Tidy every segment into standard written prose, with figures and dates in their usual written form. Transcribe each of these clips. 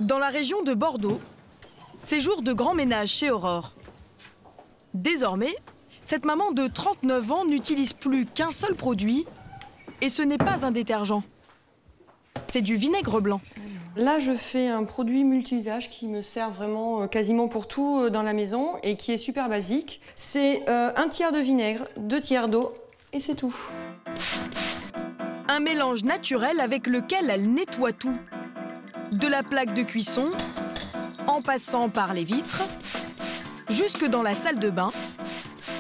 Dans la région de Bordeaux, c'est jour de grand ménage chez Aurore. Désormais, cette maman de 39 ans n'utilise plus qu'un seul produit et ce n'est pas un détergent. C'est du vinaigre blanc. Là, je fais un produit multi-usage qui me sert vraiment quasiment pour tout dans la maison et qui est super basique. C'est 1 tiers de vinaigre, 2 tiers d'eau et c'est tout. Un mélange naturel avec lequel elle nettoie tout. De la plaque de cuisson, en passant par les vitres, jusque dans la salle de bain,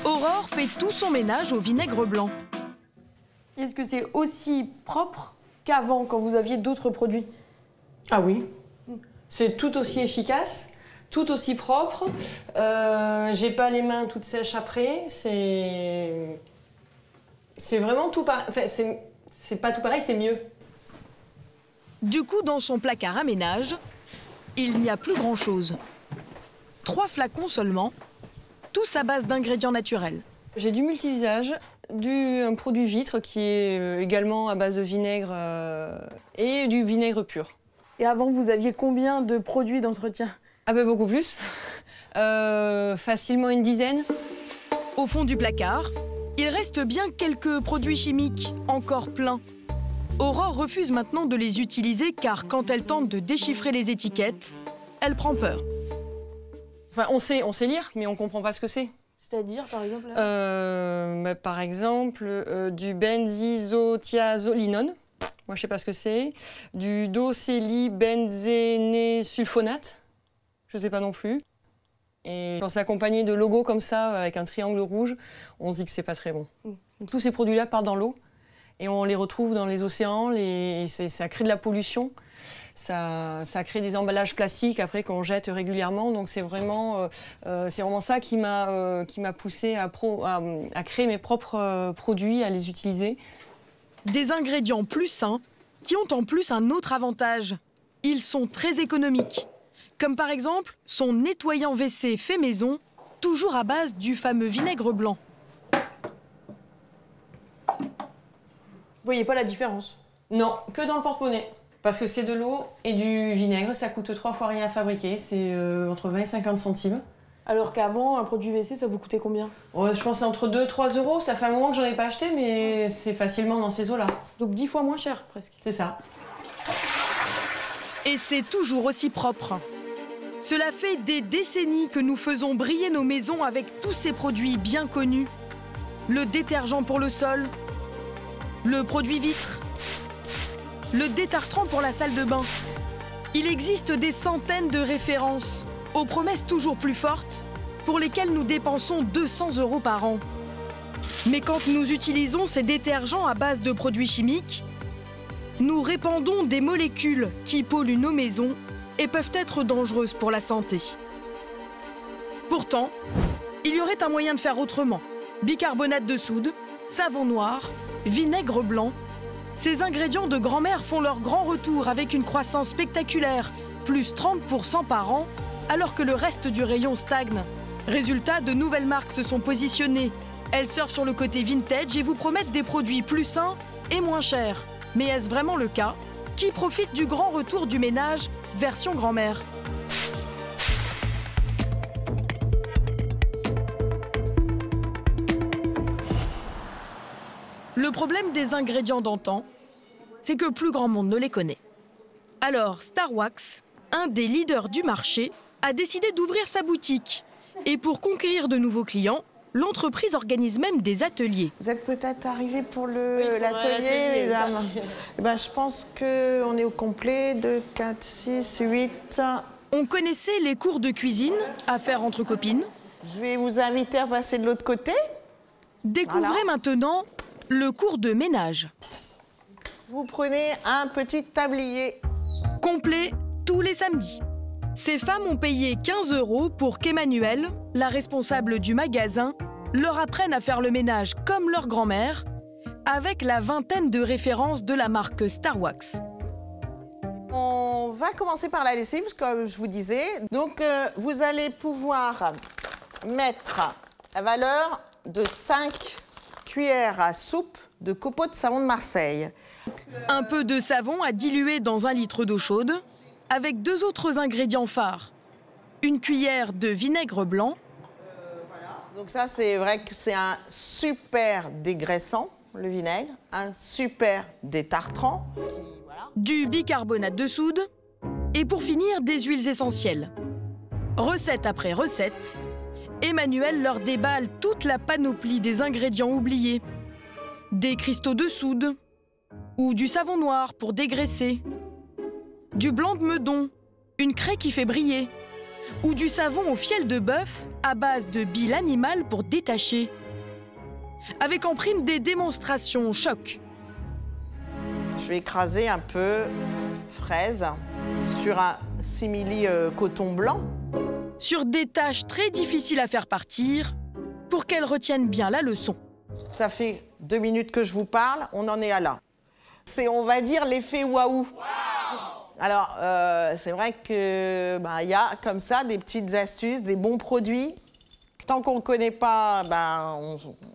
Aurore fait tout son ménage au vinaigre blanc. Est-ce que c'est aussi propre qu'avant, quand vous aviez d'autres produits? Ah oui, c'est tout aussi efficace, tout aussi propre. J'ai pas les mains toutes sèches après. C'est vraiment tout pareil. Enfin, c'est pas tout pareil, c'est mieux. Du coup, dans son placard à ménage, il n'y a plus grand-chose. 3 flacons seulement, tous à base d'ingrédients naturels. J'ai du multi-usage, un produit vitre qui est également à base de vinaigre et du vinaigre pur. Et avant, vous aviez combien de produits d'entretien? Ah ben beaucoup plus. Facilement une dizaine. Au fond du placard, il reste bien quelques produits chimiques encore pleins. Aurore refuse maintenant de les utiliser car quand elle tente de déchiffrer les étiquettes, elle prend peur. Enfin, on sait lire, mais on comprend pas ce que c'est. C'est-à-dire, par exemple Par exemple, du benzisothiazolinone. Moi, je sais pas ce que c'est. Du docélibenzénésulfonate. Je sais pas non plus. Et quand c'est accompagné de logos comme ça, avec un triangle rouge, on se dit que c'est pas très bon. Tous ces produits-là partent dans l'eau et on les retrouve dans les océans. Ça crée de la pollution. Ça crée des emballages plastiques après qu'on jette régulièrement. Donc c'est vraiment ça qui m'a poussée à créer mes propres produits, à les utiliser. Des ingrédients plus sains qui ont en plus un autre avantage. Ils sont très économiques. Comme par exemple son nettoyant WC fait maison, toujours à base du fameux vinaigre blanc. Vous voyez pas la différence? Non, que dans le porte-monnaie. Parce que c'est de l'eau et du vinaigre, ça coûte 3 fois rien à fabriquer, c'est entre 20 et 50 centimes. Alors qu'avant, un produit WC, ça vous coûtait combien? Je pense que c'est entre 2 et 3 euros, ça fait un moment que j'en ai pas acheté, mais c'est facilement dans ces eaux-là. Donc 10 fois moins cher, presque. C'est ça. Et c'est toujours aussi propre. Cela fait des décennies que nous faisons briller nos maisons avec tous ces produits bien connus. Le détergent pour le sol, le produit vitre, le détartrant pour la salle de bain. Il existe des centaines de références, aux promesses toujours plus fortes, pour lesquelles nous dépensons 200 € par an. Mais quand nous utilisons ces détergents à base de produits chimiques, nous répandons des molécules qui polluent nos maisons et peuvent être dangereuses pour la santé. Pourtant, il y aurait un moyen de faire autrement. Bicarbonate de soude, savon noir, vinaigre blanc. Ces ingrédients de grand-mère font leur grand retour avec une croissance spectaculaire, plus 30% par an, alors que le reste du rayon stagne. Résultat, de nouvelles marques se sont positionnées. Elles surfent sur le côté vintage et vous promettent des produits plus sains et moins chers. Mais est-ce vraiment le cas? Qui profite du grand retour du ménage version grand-mère? Le problème des ingrédients d'antan, c'est que plus grand monde ne les connaît. Alors Star Wax, un des leaders du marché, a décidé d'ouvrir sa boutique. Et pour conquérir de nouveaux clients, l'entreprise organise même des ateliers. Vous êtes peut-être arrivés pour l'atelier, mesdames. Je pense qu'on est au complet, 2, 4, 6, 8. On connaissait les cours de cuisine à faire entre copines. Je vais vous inviter à passer de l'autre côté. Découvrez maintenant le cours de ménage. Vous prenez un petit tablier. Complet tous les samedis. Ces femmes ont payé 15 € pour qu'Emmanuelle, la responsable du magasin, leur apprenne à faire le ménage comme leur grand-mère, avec la vingtaine de références de la marque Star Wax. On va commencer par la lessive, comme je vous disais. Donc, vous allez pouvoir mettre la valeur de 5 cuillères à soupe de copeaux de savon de Marseille. Un peu de savon à diluer dans 1 litre d'eau chaude. avec 2 autres ingrédients phares. Une cuillère de vinaigre blanc. Donc ça, c'est vrai que c'est un super dégraissant, le vinaigre, un super détartrant. Du bicarbonate de soude. Et pour finir, des huiles essentielles. Recette après recette, Emmanuelle leur déballe toute la panoplie des ingrédients oubliés. Des cristaux de soude ou du savon noir pour dégraisser, du blanc de meudon, une craie qui fait briller, ou du savon au fiel de bœuf à base de bile animale pour détacher. Avec en prime des démonstrations choc. Je vais écraser un peu fraise sur un simili coton blanc. Sur des tâches très difficiles à faire partir pour qu'elles retiennent bien la leçon. Ça fait 2 minutes que je vous parle, on en est à là. C'est, on va dire, l'effet waouh. Alors, c'est vrai que y a comme ça des petites astuces, des bons produits. Tant qu'on ne connaît pas,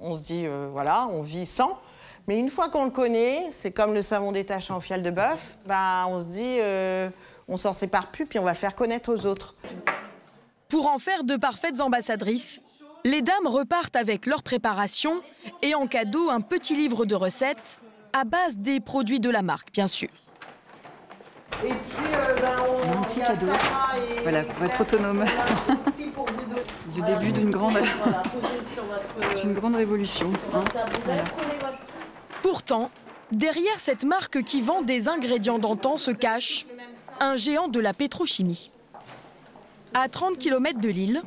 on se dit, voilà, on vit sans. Mais une fois qu'on le connaît, c'est comme le savon détachant au fiel de bœuf, on se dit, on s'en sépare plus, puis on va le faire connaître aux autres. Pour en faire de parfaites ambassadrices, les dames repartent avec leur préparation et en cadeau un petit livre de recettes à base des produits de la marque, bien sûr. Et puis, un petit cadeau, voilà, pour être autonome. Du début d'une grande révolution. Hein. Voilà. Pourtant, derrière cette marque qui vend des ingrédients d'antan se cache un géant de la pétrochimie. À 30 km de Lille,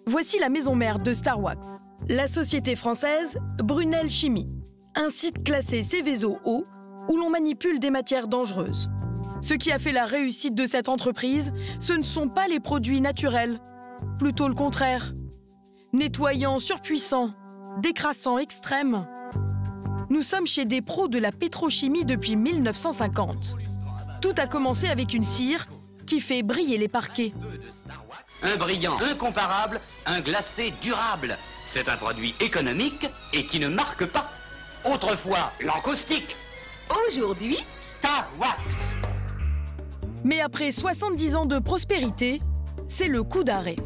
voici la maison mère de Starwax, la société française Brunel Chimie, un site classé Céveso haut où l'on manipule des matières dangereuses. Ce qui a fait la réussite de cette entreprise, ce ne sont pas les produits naturels, plutôt le contraire. Nettoyants surpuissants, décrassants extrêmes. Nous sommes chez des pros de la pétrochimie depuis 1950. Tout a commencé avec une cire qui fait briller les parquets. Un brillant incomparable, un glacé durable. C'est un produit économique et qui ne marque pas. Autrefois, l'encaustique. Aujourd'hui, Starwax. Mais après 70 ans de prospérité, c'est le coup d'arrêt.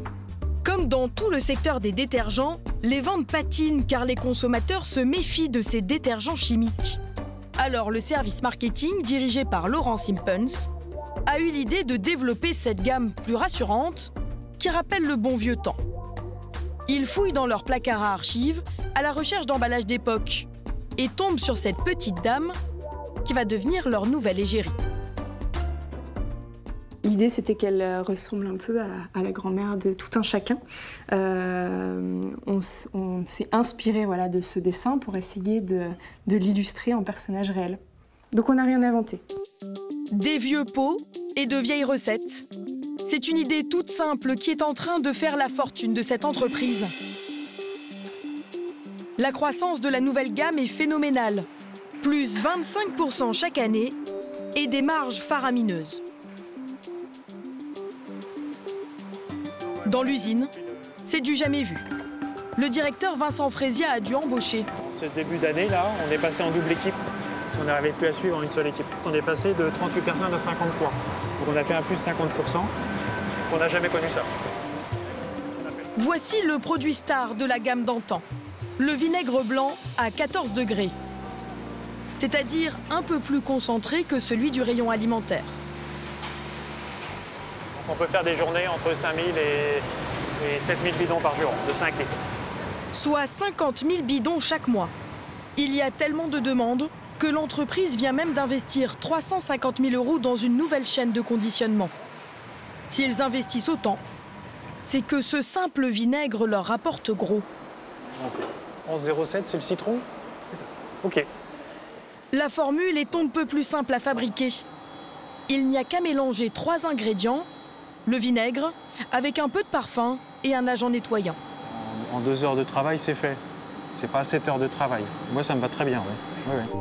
Comme dans tout le secteur des détergents, les ventes patinent car les consommateurs se méfient de ces détergents chimiques. Alors le service marketing, dirigé par Laurent Simpens, a eu l'idée de développer cette gamme plus rassurante qui rappelle le bon vieux temps. Ils fouillent dans leur placard à archives à la recherche d'emballages d'époque et tombent sur cette petite dame qui va devenir leur nouvelle égérie. L'idée, c'était qu'elle ressemble un peu à la grand-mère de tout un chacun. On s'est inspiré de ce dessin pour essayer de l'illustrer en personnage réel. Donc on n'a rien inventé. Des vieux pots et de vieilles recettes. C'est une idée toute simple qui est en train de faire la fortune de cette entreprise. La croissance de la nouvelle gamme est phénoménale. Plus 25% chaque année et des marges faramineuses. Dans l'usine, c'est du jamais vu. Le directeur Vincent Frésia a dû embaucher. Ce début d'année, là, on est passé en double équipe. On n'arrivait plus à suivre en une seule équipe. On est passé de 38 personnes à 53. Donc on a fait un plus 50%. On n'a jamais connu ça. Voici le produit star de la gamme d'antan. Le vinaigre blanc à 14 degrés. C'est-à-dire un peu plus concentré que celui du rayon alimentaire. On peut faire des journées entre 5000 et 7000 bidons par jour, de 5 litres. Soit 50 000 bidons chaque mois. Il y a tellement de demandes que l'entreprise vient même d'investir 350 000 € dans une nouvelle chaîne de conditionnement. S'ils investissent autant, c'est que ce simple vinaigre leur rapporte gros. 11,07, c'est le citron? C'est ça. OK. La formule est on ne peut plus simple à fabriquer. Il n'y a qu'à mélanger 3 ingrédients, le vinaigre, avec un peu de parfum et un agent nettoyant. En 2 heures de travail, c'est fait. C'est pas 7 heures de travail. Moi, ça me va très bien, oui. Oui.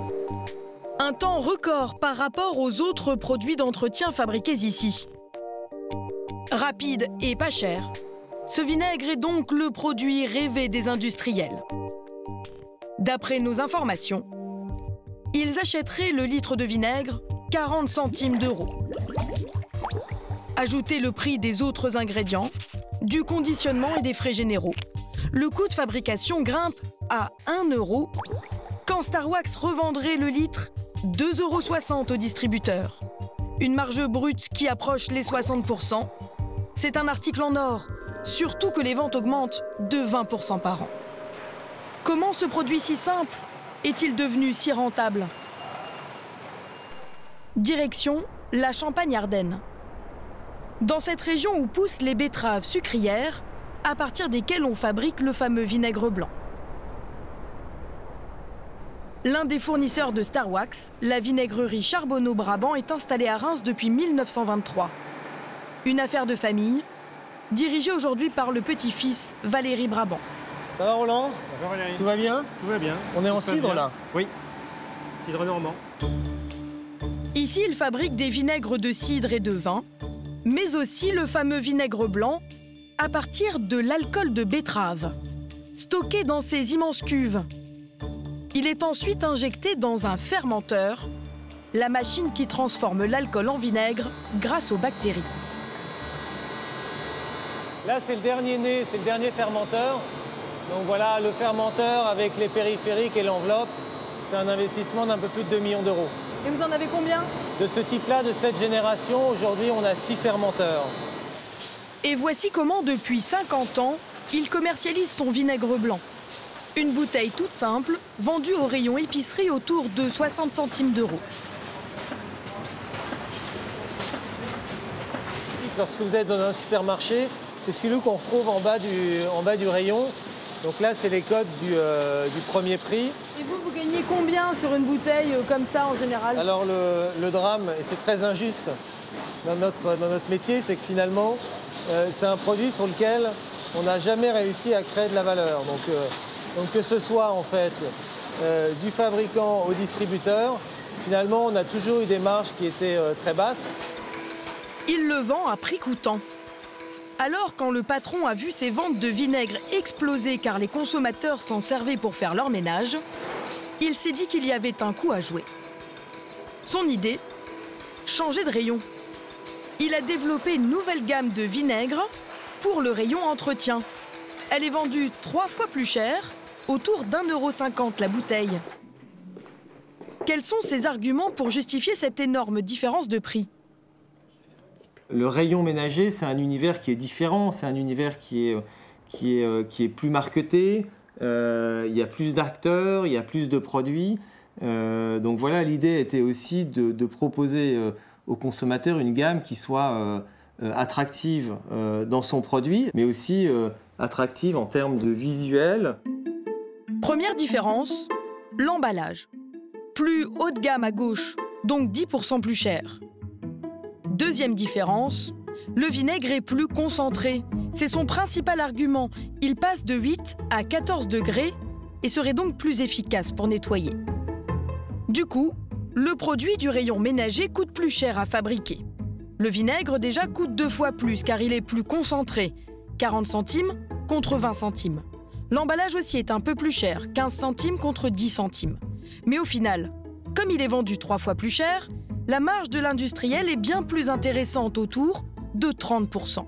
Un temps record par rapport aux autres produits d'entretien fabriqués ici. Rapide et pas cher, ce vinaigre est donc le produit rêvé des industriels. D'après nos informations, ils achèteraient le litre de vinaigre 40 centimes d'euros. Ajoutez le prix des autres ingrédients, du conditionnement et des frais généraux. Le coût de fabrication grimpe à 1 euro, quand Star Wax revendrait le litre 2,60 € au distributeur. Une marge brute qui approche les 60%. C'est un article en or, surtout que les ventes augmentent de 20% par an. Comment ce produit si simple est-il devenu si rentable? Direction la Champagne-Ardenne. Dans cette région où poussent les betteraves sucrières, à partir desquelles on fabrique le fameux vinaigre blanc. L'un des fournisseurs de Star Wax, la vinaigrerie Charbonneau-Brabant, est installée à Reims depuis 1923. Une affaire de famille, dirigée aujourd'hui par le petit-fils Valéry Brabant. Ça va Roland? Bonjour Valérie. Tout va bien? Tout va bien. On est en Tout va cidre bien. là? Oui, cidre normand. Ici, il fabrique des vinaigres de cidre et de vin, mais aussi le fameux vinaigre blanc à partir de l'alcool de betterave, stocké dans ces immenses cuves. Il est ensuite injecté dans un fermenteur, la machine qui transforme l'alcool en vinaigre grâce aux bactéries. Là c'est le dernier né, c'est le dernier fermenteur. Donc voilà, le fermenteur avec les périphériques et l'enveloppe, c'est un investissement d'un peu plus de 2 millions d'euros. Et vous en avez combien? De ce type-là, de cette génération, aujourd'hui on a 6 fermenteurs. Et voici comment, depuis 50 ans, il commercialise son vinaigre blanc. Une bouteille toute simple, vendue au rayon épicerie autour de 60 centimes d'euros. Lorsque vous êtes dans un supermarché, c'est celui qu'on retrouve en bas du rayon. Donc là, c'est les codes du premier prix. Et vous gagnez combien sur une bouteille comme ça en général? Alors le drame, et c'est très injuste dans notre métier, c'est que finalement, c'est un produit sur lequel on n'a jamais réussi à créer de la valeur. Donc que ce soit en fait du fabricant au distributeur, finalement on a toujours eu des marges qui étaient très basses. Il le vend à prix coûtant. Alors quand le patron a vu ses ventes de vinaigre exploser car les consommateurs s'en servaient pour faire leur ménage, il s'est dit qu'il y avait un coup à jouer. Son idée, changer de rayon. Il a développé une nouvelle gamme de vinaigre pour le rayon entretien. Elle est vendue 3 fois plus cher, autour d'1,50 € la bouteille. Quels sont ses arguments pour justifier cette énorme différence de prix? Le rayon ménager, c'est un univers qui est différent, c'est un univers qui est plus marketé, il y a plus d'acteurs, il y a plus de produits. Donc voilà, l'idée était aussi de proposer aux consommateurs une gamme qui soit attractive dans son produit, mais aussi attractive en termes de visuel. Première différence, l'emballage. Plus haut de gamme à gauche, donc 10% plus cher. Deuxième différence, le vinaigre est plus concentré. C'est son principal argument. Il passe de 8 à 14 degrés et serait donc plus efficace pour nettoyer. Du coup, le produit du rayon ménager coûte plus cher à fabriquer. Le vinaigre déjà coûte 2 fois plus car il est plus concentré, 40 centimes contre 20 centimes. L'emballage aussi est un peu plus cher, 15 centimes contre 10 centimes. Mais au final, comme il est vendu 3 fois plus cher, la marge de l'industriel est bien plus intéressante, autour de 30%.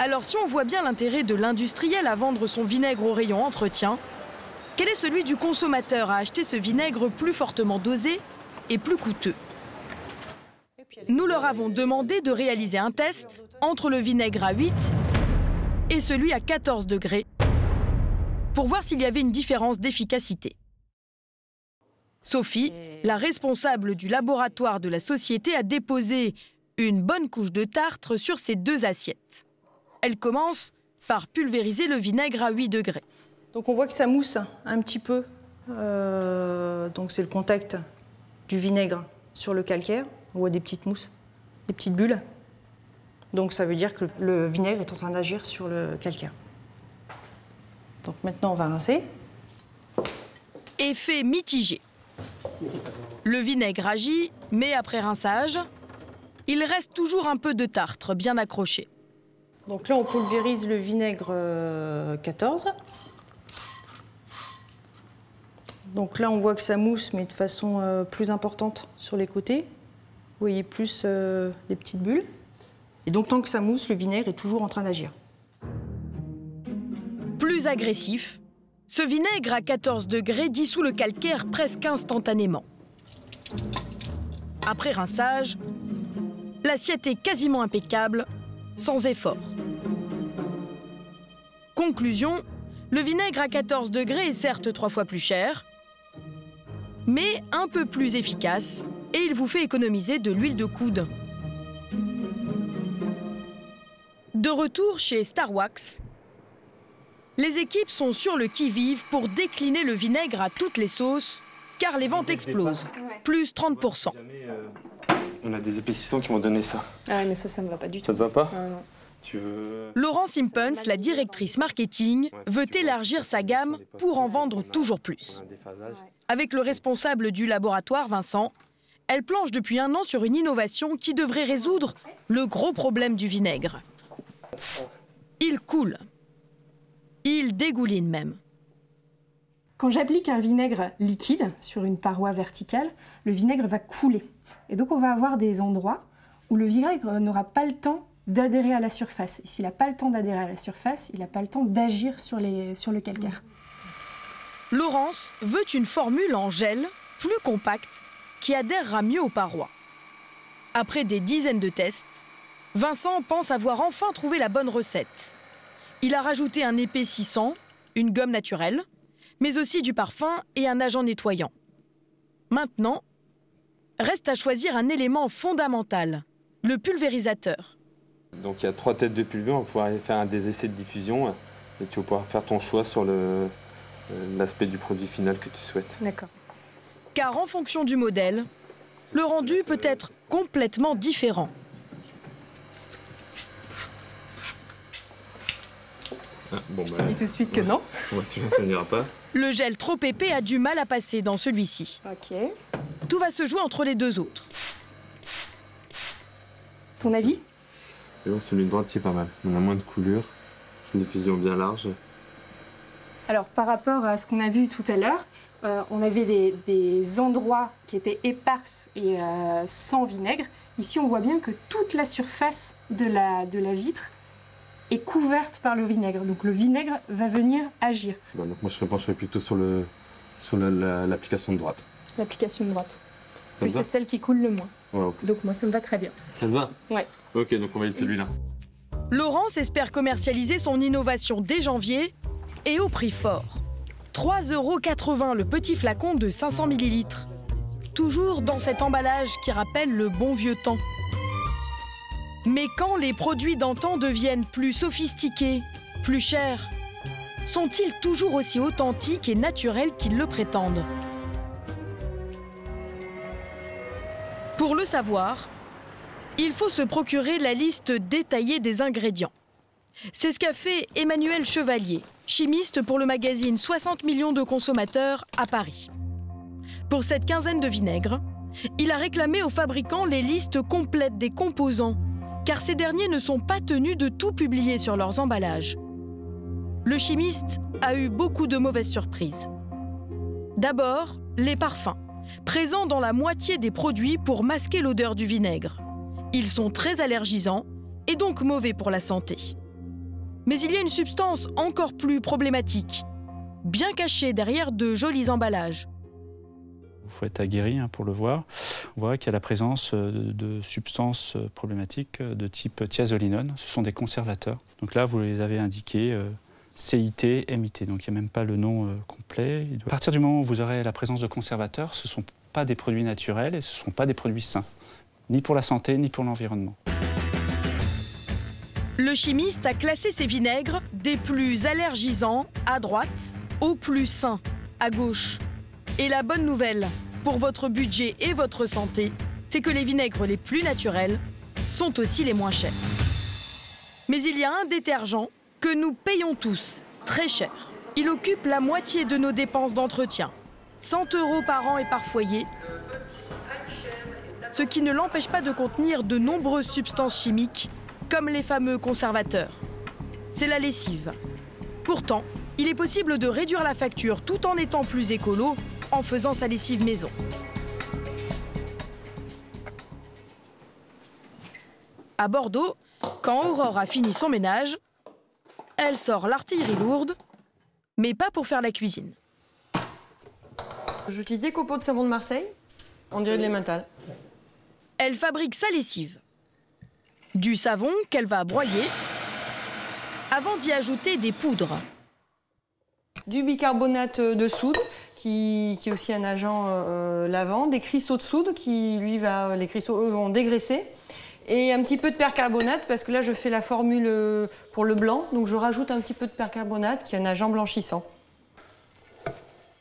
Alors si on voit bien l'intérêt de l'industriel à vendre son vinaigre au rayon entretien, quel est celui du consommateur à acheter ce vinaigre plus fortement dosé et plus coûteux? Nous leur avons demandé de réaliser un test entre le vinaigre à 8 et celui à 14 degrés pour voir s'il y avait une différence d'efficacité. Sophie, la responsable du laboratoire de la société, a déposé une bonne couche de tartre sur ces 2 assiettes. Elle commence par pulvériser le vinaigre à 8 degrés. Donc on voit que ça mousse un petit peu. Donc c'est le contact du vinaigre sur le calcaire. On voit des petites mousses, des petites bulles. Donc ça veut dire que le vinaigre est en train d'agir sur le calcaire. Donc maintenant on va rincer. Effet mitigé. Le vinaigre agit, mais après rinçage, il reste toujours un peu de tartre bien accroché. Donc là, on pulvérise le vinaigre 14. Donc là, on voit que ça mousse, mais de façon plus importante sur les côtés. Vous voyez plus des petites bulles. Et donc, tant que ça mousse, le vinaigre est toujours en train d'agir. Plus agressif, ce vinaigre à 14 degrés dissout le calcaire presque instantanément. Après rinçage, l'assiette est quasiment impeccable, sans effort. Conclusion, le vinaigre à 14 degrés est certes 3 fois plus cher, mais un peu plus efficace, et il vous fait économiser de l'huile de coude. De retour chez Star Wax, les équipes sont sur le qui-vive pour décliner le vinaigre à toutes les sauces, car les ventes explosent, plus 30%. On a des épaississants qui vont donner ça. Ah oui, mais ça me va pas du tout. Ça te va pas? Non. Tu veux... Laurent Simpens, la directrice marketing, veut élargir sa gamme pour en vendre toujours plus. Avec le responsable du laboratoire, Vincent, elle planche depuis 1 an sur une innovation qui devrait résoudre le gros problème du vinaigre. Il coule. Il dégouline même. Quand j'applique un vinaigre liquide sur une paroi verticale, le vinaigre va couler. Et donc on va avoir des endroits où le vinaigre n'aura pas le temps d'adhérer à la surface. Et s'il n'a pas le temps d'adhérer à la surface, il n'a pas le temps d'agir sur le calcaire. Laurence veut une formule en gel, plus compacte, qui adhérera mieux aux parois. Après des dizaines de tests, Vincent pense avoir enfin trouvé la bonne recette. Il a rajouté un épaississant, une gomme naturelle, mais aussi du parfum et un agent nettoyant. Maintenant, reste à choisir un élément fondamental, le pulvérisateur. Donc il y a 3 têtes de pulvure, on va pouvoir faire des essais de diffusion et tu vas pouvoir faire ton choix sur l'aspect du produit final que tu souhaites. D'accord. Car en fonction du modèle, le rendu peut être complètement différent. Ah, bon, Je te dis tout de suite que non. Celui-là, ça n'ira pas. Le gel trop épais a du mal à passer dans celui-ci. Ok. Tout va se jouer entre les 2 autres. Ton avis? Et ouais, celui de droite, c'est pas mal. On a moins de coulure, une diffusion bien large. Alors, par rapport à ce qu'on a vu tout à l'heure, on avait des endroits qui étaient éparses et sans vinaigre. Ici, on voit bien que toute la surface de la vitre est couverte par le vinaigre. Donc, le vinaigre va venir agir. Bon, donc moi, je pencherais plutôt sur l'application de droite. L'application de droite. Plus c'est celle qui coule le moins. Ouais, okay. Donc, moi, ça me va très bien. Ça te va? Ouais. Ok, donc on va aller celui-là. Laurence espère commercialiser son innovation dès janvier et au prix fort. 3,80 € le petit flacon de 500 ml. Toujours dans cet emballage qui rappelle le bon vieux temps. Mais quand les produits d'antan deviennent plus sophistiqués, plus chers, sont-ils toujours aussi authentiques et naturels qu'ils le prétendent? Pour le savoir, il faut se procurer la liste détaillée des ingrédients. C'est ce qu'a fait Emmanuel Chevalier, chimiste pour le magazine 60 millions de consommateurs à Paris. Pour cette quinzaine de vinaigres, il a réclamé aux fabricants les listes complètes des composants, car ces derniers ne sont pas tenus de tout publier sur leurs emballages. Le chimiste a eu beaucoup de mauvaises surprises. D'abord, les parfums, présents dans la moitié des produits pour masquer l'odeur du vinaigre. Ils sont très allergisants et donc mauvais pour la santé. Mais il y a une substance encore plus problématique, bien cachée derrière de jolis emballages. Il faut être aguerri pour le voir. On voit qu'il y a la présence de substances problématiques de type thiazolinone. Ce sont des conservateurs. Donc là, vous les avez indiqués CIT, MIT. Donc il n'y a même pas le nom complet. À partir du moment où vous aurez la présence de conservateurs, ce ne sont pas des produits naturels et ce ne sont pas des produits sains, ni pour la santé, ni pour l'environnement. Le chimiste a classé ces vinaigres des plus allergisants à droite aux plus sains à gauche. Et la bonne nouvelle pour votre budget et votre santé, c'est que les vinaigres les plus naturels sont aussi les moins chers. Mais il y a un détergent que nous payons tous très cher. Il occupe la moitié de nos dépenses d'entretien, 100 € par an et par foyer, ce qui ne l'empêche pas de contenir de nombreuses substances chimiques, comme les fameux conservateurs. C'est la lessive. Pourtant, il est possible de réduire la facture tout en étant plus écolo en faisant sa lessive maison. À Bordeaux, quand Aurore a fini son ménage, elle sort l'artillerie lourde, mais pas pour faire la cuisine. J'utilise des copeaux de savon de Marseille, on dirait de l'emmental. Elle fabrique sa lessive. Du savon qu'elle va broyer avant d'y ajouter des poudres. Du bicarbonate de soude, qui est aussi un agent lavant, des cristaux de soude, les cristaux eux, vont dégraisser. Et un petit peu de percarbonate, parce que là, je fais la formule pour le blanc. Donc, je rajoute un petit peu de percarbonate, qui est un agent blanchissant.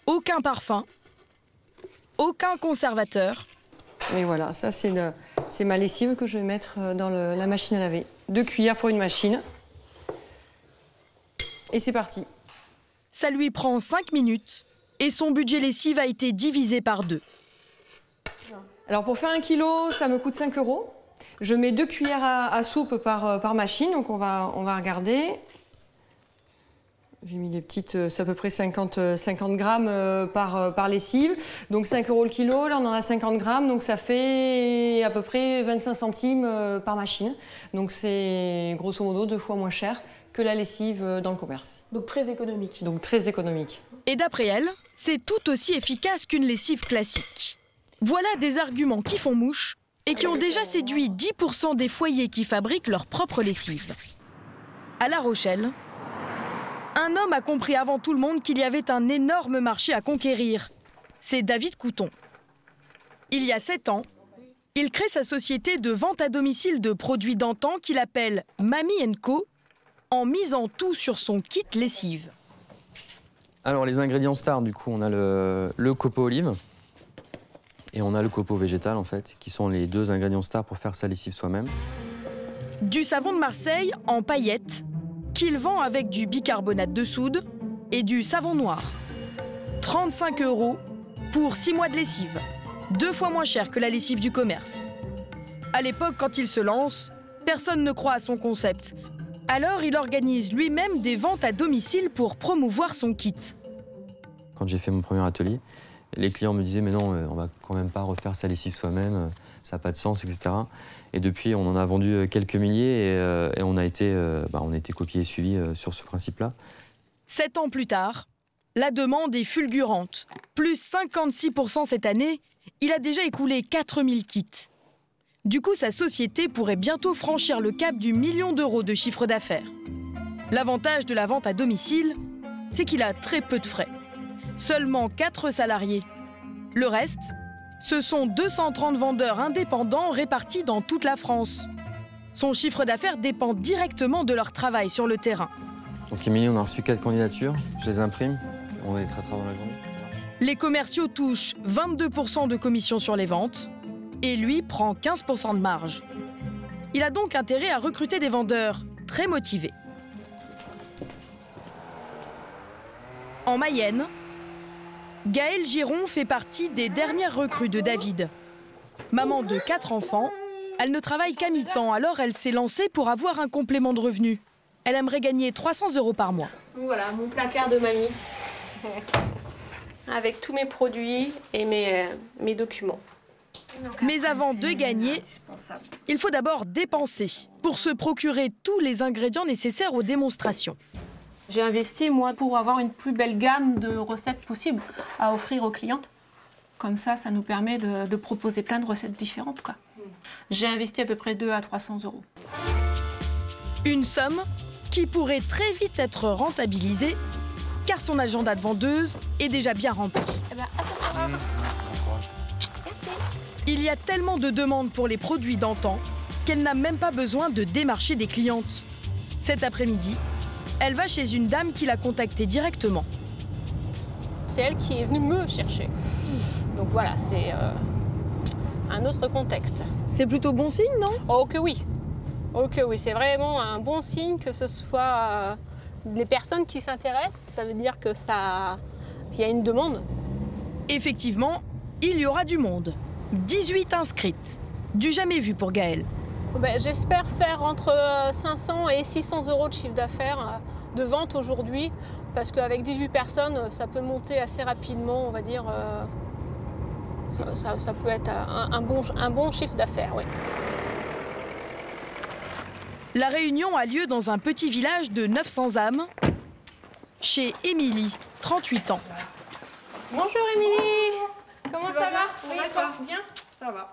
Aucun parfum, aucun conservateur. Et voilà, ça, c'est ma lessive que je vais mettre dans la machine à laver. 2 cuillères pour une machine. Et c'est parti. Ça lui prend 5 minutes et son budget lessive a été divisé par 2. Alors, pour faire 1 kilo, ça me coûte 5 €. Je mets 2 cuillères à soupe par machine, donc on va regarder. J'ai mis des petites, c'est à peu près 50 grammes par lessive. Donc 5 € le kilo, là on en a 50 grammes, donc ça fait à peu près 25 centimes par machine. Donc c'est grosso modo 2 fois moins cher que la lessive dans le commerce. Donc très économique. Donc très économique. Et d'après elle, c'est tout aussi efficace qu'une lessive classique. Voilà des arguments qui font mouche et qui ont déjà séduit 10% des foyers qui fabriquent leur propre lessive. À La Rochelle, un homme a compris avant tout le monde qu'il y avait un énorme marché à conquérir. C'est David Couton. Il y a 7 ans, il crée sa société de vente à domicile de produits d'antan qu'il appelle Mamie & Co, en misant tout sur son kit lessive. Alors les ingrédients stars, du coup, on a le copeau olive et on a le copeau végétal, en fait, qui sont les 2 ingrédients stars pour faire sa lessive soi-même. Du savon de Marseille en paillettes, qu'il vend avec du bicarbonate de soude et du savon noir. 35 € pour 6 mois de lessive, 2 fois moins cher que la lessive du commerce. À l'époque, quand il se lance, personne ne croit à son concept. Alors, il organise lui-même des ventes à domicile pour promouvoir son kit. Quand j'ai fait mon premier atelier, les clients me disaient « mais non, on va quand même pas refaire sa lessive soi-même, ça n'a pas de sens, etc. » Et depuis, on en a vendu quelques milliers et on a été copié et suivi sur ce principe-là. 7 ans plus tard, la demande est fulgurante. Plus 56% cette année, il a déjà écoulé 4000 kits. Du coup, sa société pourrait bientôt franchir le cap du 1 million € de chiffre d'affaires. L'avantage de la vente à domicile, c'est qu'il a très peu de frais. Seulement 4 salariés. Le reste, ce sont 230 vendeurs indépendants répartis dans toute la France. Son chiffre d'affaires dépend directement de leur travail sur le terrain. Donc Émilie, on a reçu 4 candidatures, je les imprime, on va les traiter dans la journée. Les commerciaux touchent 22% de commission sur les ventes et lui prend 15% de marge. Il a donc intérêt à recruter des vendeurs très motivés. En Mayenne, Gaëlle Giron fait partie des dernières recrues de David. Maman de 4 enfants, elle ne travaille qu'à mi-temps, alors elle s'est lancée pour avoir un complément de revenu. Elle aimerait gagner 300 € par mois. Voilà, mon placard de mamie, avec tous mes produits et mes documents. Mais avant de gagner, il faut d'abord dépenser pour se procurer tous les ingrédients nécessaires aux démonstrations. J'ai investi, moi, pour avoir une plus belle gamme de recettes possibles à offrir aux clientes. Comme ça, ça nous permet de proposer plein de recettes différentes, quoi. J'ai investi à peu près 200 à 300 €. Une somme qui pourrait très vite être rentabilisée, car son agenda de vendeuse est déjà bien rempli. Eh ben, à ce soir. Merci. Il y a tellement de demandes pour les produits d'antan qu'elle n'a même pas besoin de démarcher des clientes. Cet après-midi, elle va chez une dame qui l'a contactée directement. C'est elle qui est venue me chercher. Donc voilà, c'est un autre contexte. C'est plutôt bon signe, non? Oh que oui. Oh que oui, c'est vraiment un bon signe que ce soit les personnes qui s'intéressent. Ça veut dire que qu'il y a une demande. Effectivement, il y aura du monde. 18 inscrites. Du jamais vu pour Gaëlle. Ben, j'espère faire entre 500 et 600 € de chiffre d'affaires de vente aujourd'hui, parce qu'avec 18 personnes, ça peut monter assez rapidement, on va dire. Ça peut être un bon chiffre d'affaires, oui. La réunion a lieu dans un petit village de 900 âmes, chez Émilie, 38 ans. Bonjour Émilie. Comment ça va? Oui, toi? Bien? Ça va.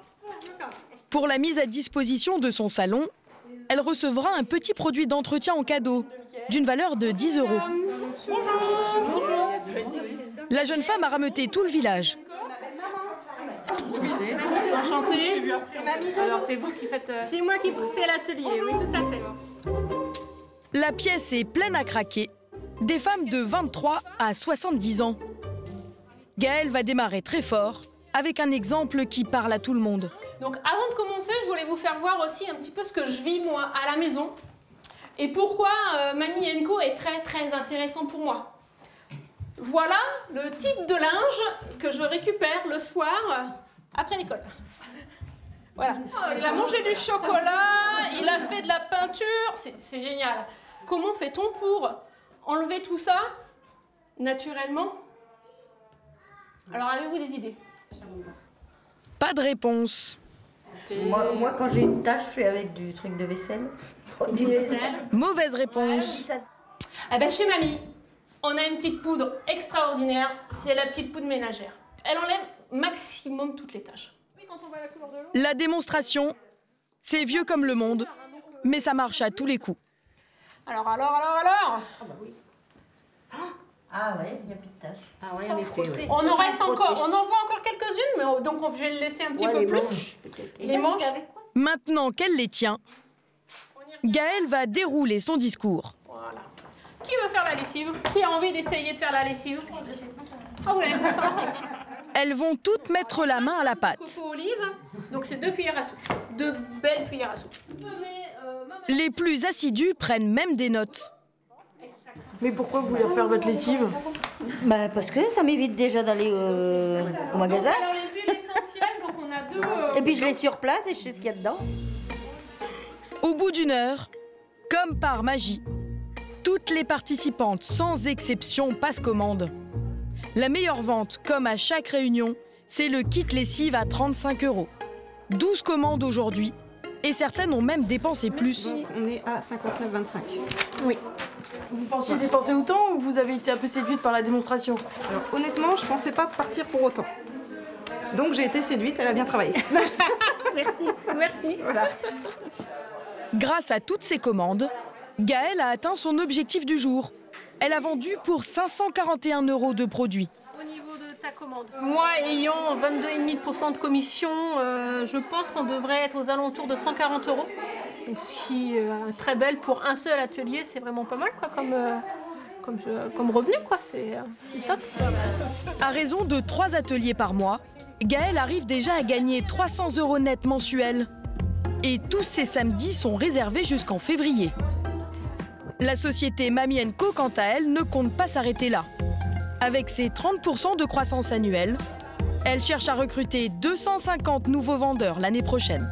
Pour la mise à disposition de son salon, elle recevra un petit produit d'entretien en cadeau, d'une valeur de 10 €. Bonjour. La jeune femme a rameuté tout le village. Enchantée. Alors c'est vous qui faites... C'est moi qui fais l'atelier, oui, tout à fait. La pièce est pleine à craquer. Des femmes de 23 à 70 ans. Gaëlle va démarrer très fort, avec un exemple qui parle à tout le monde. Donc avant de commencer, je voulais vous faire voir aussi un petit peu ce que je vis moi à la maison et pourquoi Mamie & Co est très intéressant pour moi. Voilà le type de linge que je récupère le soir après l'école. Voilà. Il a mangé du chocolat, il a fait de la peinture, c'est génial. Comment fait-on pour enlever tout ça naturellement? Alors avez-vous des idées? Pas de réponse. Moi, quand j'ai une tâche, je fais avec du truc de vaisselle. Du vaisselle. Mauvaise réponse. Eh ben, chez Mamie, on a une petite poudre extraordinaire, c'est la petite poudre ménagère. Elle enlève maximum toutes les tâches. La démonstration, c'est vieux comme le monde, mais ça marche à tous les coups. Alors Ah ouais, il n'y a plus de tâches. Ah ouais, en effet, ouais. On en reste encore, on en voit encore quelques-unes, mais donc je vais le laisser un petit peu plus. Les manches. Maintenant qu'elle les tient, Gaëlle va dérouler son discours. Voilà. Qui veut faire la lessive? Qui a envie d'essayer de faire la lessive? Ah, vous l'avez fait ça? Elles vont toutes mettre la main à la pâte. Coco olive, donc c'est 2 cuillères à soupe. 2 belles cuillères à soupe. Les plus assidus prennent même des notes. Mais pourquoi vous voulez refaire votre lessive? Bah parce que ça m'évite déjà d'aller au magasin. Alors les huiles essentielles, donc on a 2... Et puis je l'ai sur place et je sais ce qu'il y a dedans. Au bout d'une heure, comme par magie, toutes les participantes, sans exception, passent commande. La meilleure vente, comme à chaque réunion, c'est le kit lessive à 35 €. 12 commandes aujourd'hui, et certaines ont même dépensé plus. Donc on est à 59,25. Oui. Vous pensiez dépenser autant ou vous avez été un peu séduite par la démonstration? Alors honnêtement, je pensais pas partir pour autant. Donc j'ai été séduite, elle a bien travaillé. Merci. Voilà. Grâce à toutes ces commandes, Gaëlle a atteint son objectif du jour. Elle a vendu pour 541 € de produits. Au niveau de ta commande, moi ayant 22,5% de commission, je pense qu'on devrait être aux alentours de 140 €. Donc, ce qui est très belle pour un seul atelier, c'est vraiment pas mal quoi, comme revenu, quoi. C'est top. À raison de 3 ateliers par mois, Gaëlle arrive déjà à gagner 300 € net mensuels. Et tous ces samedis sont réservés jusqu'en février. La société Mamie & Co, quant à elle, ne compte pas s'arrêter là. Avec ses 30% de croissance annuelle, elle cherche à recruter 250 nouveaux vendeurs l'année prochaine.